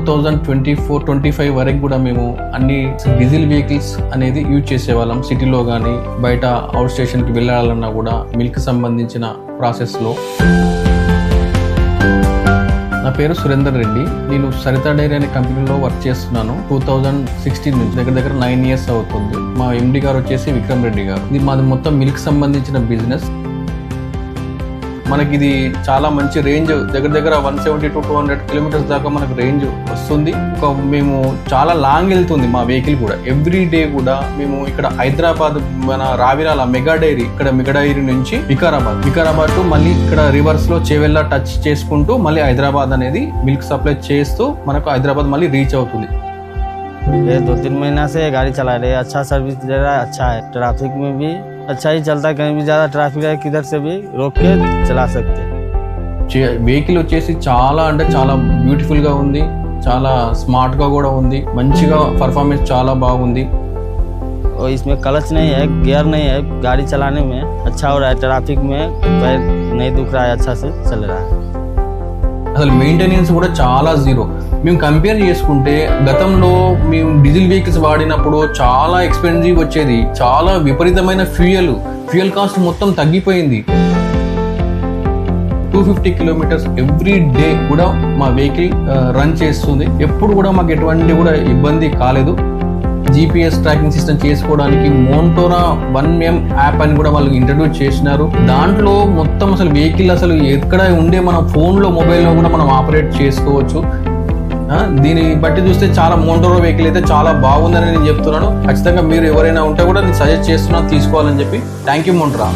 2024-25 వరకు కూడా మేము అన్ని డీజిల్ వెహికల్స్ అనేది యూజ్ చేసేవాళ్ళం. సిటీలో కానీ బయట అవుట్ స్టేషన్కి వెళ్ళాలన్నా కూడా మిల్క్ సంబంధించిన ప్రాసెస్లో. నా పేరు సురేందర్ రెడ్డి. నేను సరితా డైరీ అనే కంపెనీలో వర్క్ చేస్తున్నాను. 2016 నుంచి దగ్గర 9 years అవుతుంది. మా ఎండి గారు వచ్చేసి విక్రమ్ రెడ్డి గారు. ఇది మాది మొత్తం మిల్క్ సంబంధించిన బిజినెస్. మనకి ఇది చాలా మంచి రేంజ్, దగ్గర 170 to 200 కిలోమీటర్స్ దాకా మనకు రేంజ్ వస్తుంది. మేము చాలా లాంగ్ వెళ్తుంది మా వెహికల్ కూడా. ఎవ్రీ డే కూడా మేము ఇక్కడ హైదరాబాద్ మన రావిరాల మెగా డైరీ, ఇక్కడ మెగా డైరీ నుంచి వికారాబాద్ టు మళ్ళీ ఇక్కడ రివర్స్ లో చేవెళ్ళ టచ్ చేసుకుంటూ మళ్ళీ హైదరాబాద్ అనేది మిల్క్ సప్లై చేస్తూ మనకు హైదరాబాద్ మళ్ళీ రీచ్ అవుతుంది. ये 2-3 महीना से गाड़ी चला रहे, अच्छा सर्विस दे रहा है, अच्छा है। ट्रैफिक में भी अच्छा ही चलता है, कहीं भी ज़्यादा ट्रैफिक है किधर से भी रोक के चला सकते हैं. వెహికల్ వచ్చేసి చాలా అంటే చాలా బ్యూటిఫుల్ గా ఉంది, చాలా స్మార్ట్ గా కూడా ఉంది, మంచిగా పర్ఫార్మెన్స్ చాలా బాగుంది. और इसमें क्लच नहीं है, गियर नहीं है, गाड़ी चलाने में अच्छा हो रहा है. ट्रैफिक में पैर नहीं दुख रहा है, अच्छा से चल रहा है. అసలు మెయింటెనెన్స్ కూడా చాలా జీరో. మేము కంపేర్ చేసుకుంటే గతంలో మేము డీజిల్ వెహికల్స్ వాడినప్పుడు చాలా ఎక్స్పెన్సివ్ వచ్చేది, చాలా విపరీతమైన ఫ్యూయల్ కాస్ట్ మొత్తం తగ్గిపోయింది. 250 కిలోమీటర్స్ ఎవ్రీ డే కూడా మా వెహికల్ రన్ చేస్తుంది. ఎప్పుడు కూడా మాకు ఎటువంటి కూడా ఇబ్బంది కాలేదు. GPS ట్రాకింగ్ సిస్టమ్ చేసుకోవడానికి మోంటోరా 1M యాప్ అని కూడా వాళ్ళు ఇంట్రడ్యూస్ చేసినారు. దాంట్లో మొత్తం అసలు వెహికల్ అసలు ఎక్కడ ఉండే మన ఫోన్లో మొబైల్లో కూడా మనం ఆపరేట్ చేసుకోవచ్చు. దీన్ని బట్టి చూస్తే చాలా మోంటోరా వెహికల్ అయితే చాలా బాగుందని నేను చెప్తున్నాను. ఖచ్చితంగా మీరు ఎవరైనా ఉంటే కూడా నేను సజెస్ట్ చేస్తున్నాను తీసుకోవాలని చెప్పి. Thank you మోంటోరా.